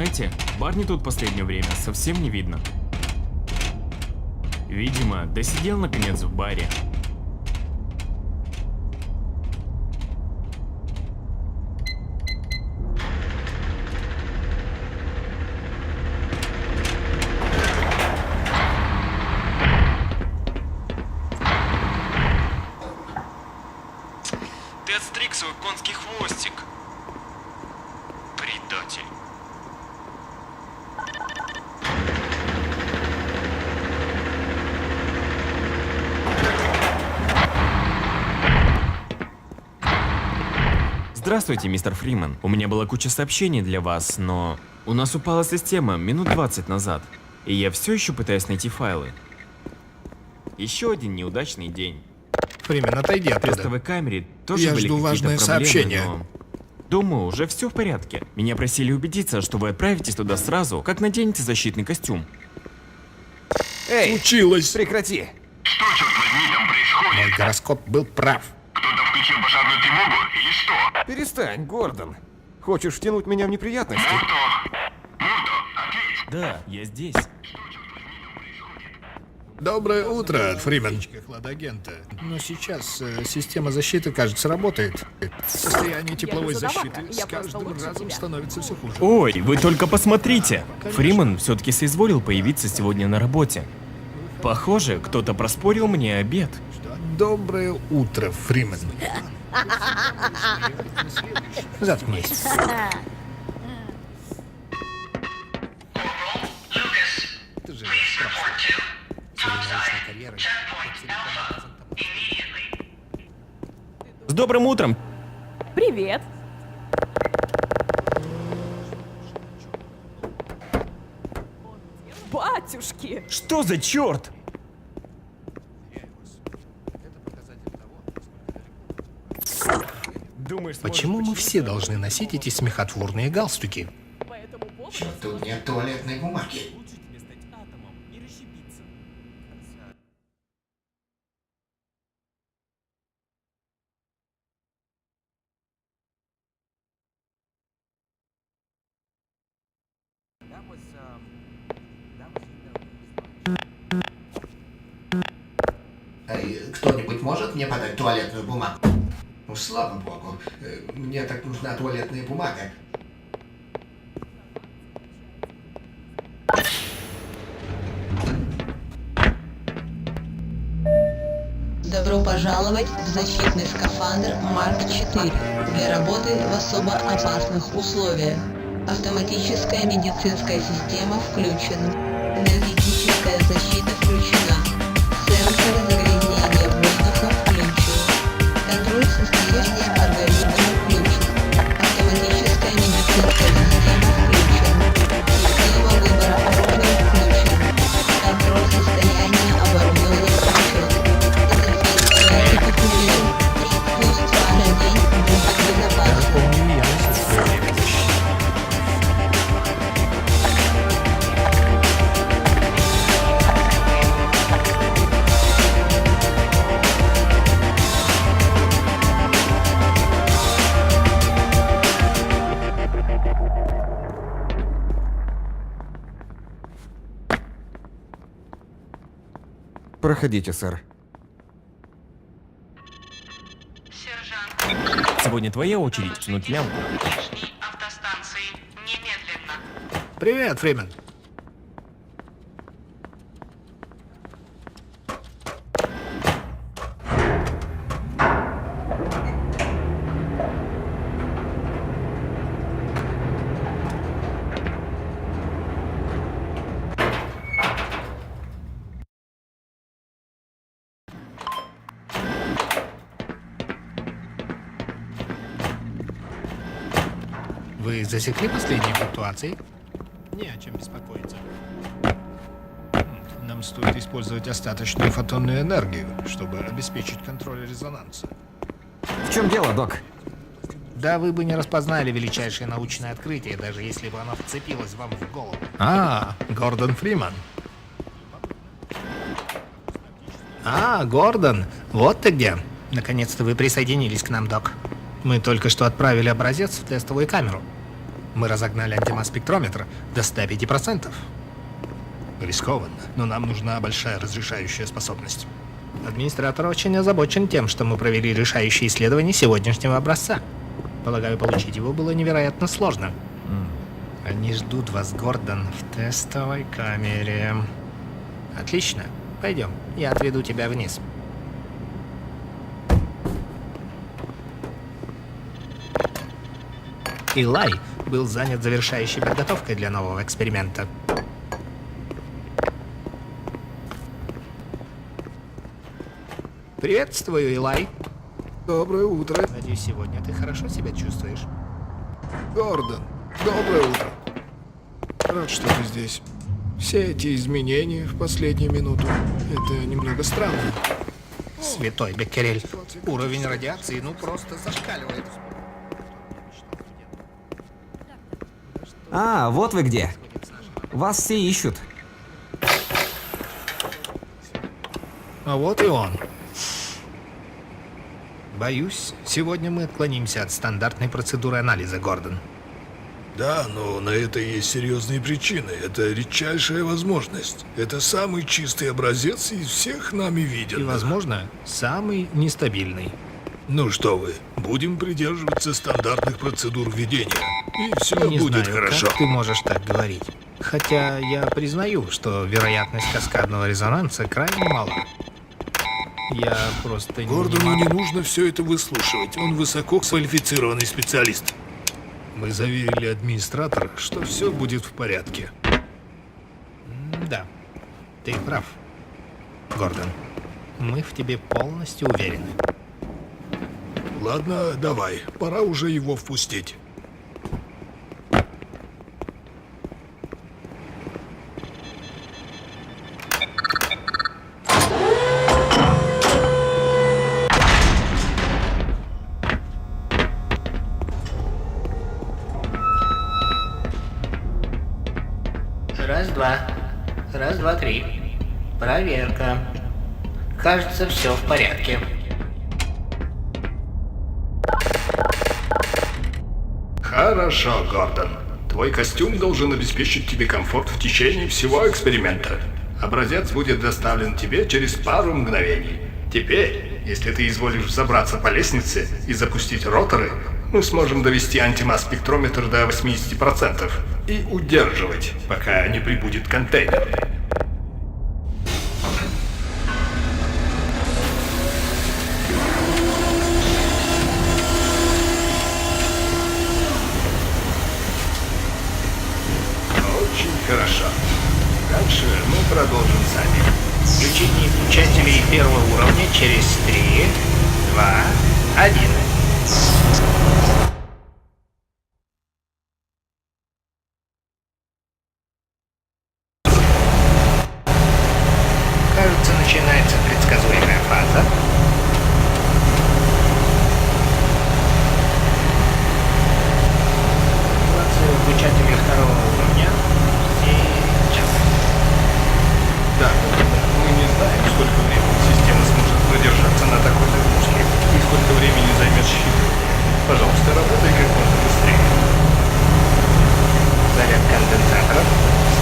Знаете, Барни тут последнее время совсем не видно. Видимо, досидел наконец в баре. Ты отстриг свой конский хвостик. Предатель. Здравствуйте, мистер Фриман. У меня была куча сообщений для вас, но у нас упала система минут 20 назад, и я все еще пытаюсь найти файлы. Еще один неудачный день. Фримен, отойди В оттуда. тестовой камере тоже Я были жду какие-то важное проблемы, сообщение. но... Думаю, уже все в порядке. Меня просили убедиться, что вы отправитесь туда сразу, как наденете защитный костюм. Эй, Случилось! прекрати! Что, черт возьми, там происходит? Мой гороскоп был прав. Кто-то включил пожарную тревогу или что? Перестань, Гордон. Хочешь втянуть меня в неприятности? Мурто, ответь! Да, я здесь. Доброе утро, Фримен. Хладагента. Но сейчас система защиты, кажется, работает. Состояние тепловой защиты с каждым разом становится все хуже. Ой, вы только посмотрите! Фриман все-таки соизволил появиться сегодня на работе. Похоже, кто-то проспорил мне обед. Доброе утро, Фримен. Заткнись. Ты же С добрым утром! Привет. Батюшки! Что за черт? Думаешь, Почему мы все должны носить эти смехотворные галстуки? По этому поводу Тут нет туалетной бумаги. Кто-нибудь может мне подать туалетную бумагу? Ну, слава богу, мне так нужна туалетная бумага. Добро пожаловать в защитный скафандр Марк 4 для работы в особо опасных условиях. Автоматическая медицинская система включена. Энергетическая защита включена. Сенсор загрязнения воздуха включен. Контроль состояния организма включен. Автоматическая медицинская система включена. Система выбора оружия включена. Контроль состояния оборудования включен. Дезинфекция включена. Пусть ваш день будет безопасен. Помню, я носил свое время защиты. Проходите, сэр. Сержант, Сегодня твоя очередь тянуть лямку. внешней автостанции. Немедленно. Привет, Фримен. Вы засекли последние флуктуации? Не о чем беспокоиться. Нам стоит использовать остаточную фотонную энергию, чтобы обеспечить контроль резонанса. В чем дело, док? Да вы бы не распознали величайшее научное открытие, даже если бы оно вцепилось вам в голову. А, Гордон Фриман. А, Гордон, вот ты где. Наконец-то вы присоединились к нам, док. Мы только что отправили образец в тестовую камеру. Мы разогнали антимасс-спектрометр до 105%. Рискованно, но нам нужна большая разрешающая способность. Администратор очень озабочен тем, что мы провели решающие исследования сегодняшнего образца. Полагаю, получить его было невероятно сложно. Они ждут вас, Гордон, в тестовой камере. Отлично. Пойдем, я отведу тебя вниз. Илай был занят завершающей подготовкой для нового эксперимента. Приветствую, Илай. Доброе утро. Надеюсь, сегодня ты хорошо себя чувствуешь. Гордон, доброе утро. Рад, что ты здесь. Все эти изменения в последнюю минуту — это немного странно. Святой Беккерель, уровень радиации просто зашкаливает. А, вот вы где. Вас все ищут. А вот и он. Боюсь, сегодня мы отклонимся от стандартной процедуры анализа, Гордон. Да, но на это есть серьезные причины. Это редчайшая возможность. Это самый чистый образец из всех нами И, виденных. возможно, самый нестабильный. Ну что вы, будем придерживаться стандартных процедур введения. И все Не будет знаю, хорошо. как ты можешь так говорить. Хотя я признаю, что вероятность каскадного резонанса крайне мала. Я просто Гордону не не могу... нужно все это выслушивать. Он высоко квалифицированный специалист. Мы заверили администратора, что все будет в порядке. Да, ты прав, Гордон. Мы в тебе полностью уверены. Ладно, давай, пора уже его впустить. Раз, два. Раз, два, три. Проверка. Кажется, все в порядке. Хорошо, Гордон. Твой костюм должен обеспечить тебе комфорт в течение всего эксперимента. Образец будет доставлен тебе через пару мгновений. Теперь, если ты изволишь забраться по лестнице и запустить роторы, мы сможем довести антимасс-спектрометр до 80% и удерживать, пока не прибудет контейнер. Очень хорошо. Дальше мы продолжим сами. Включение включателей первого уровня через 3, 2, 1. Кажется, начинается предсказуемая фаза. Активация выключателей второго уровня. Сейчас. Да, мы не знаем, сколько времени система сможет продержаться на такой нагрузке и сколько времени займет щит. Пожалуйста, работай как можно быстрее. Заряд конденсаторов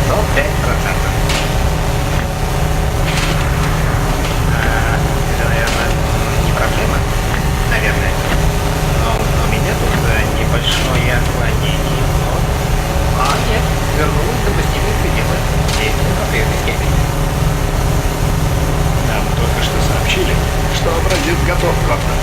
105%. Это, наверное, не проблема. Наверное. Но у меня тут небольшое отклонение. Нет, вернулась до постельных пределов. Действие по прежней степени. Нам только что сообщили, что образец готов, Гордон.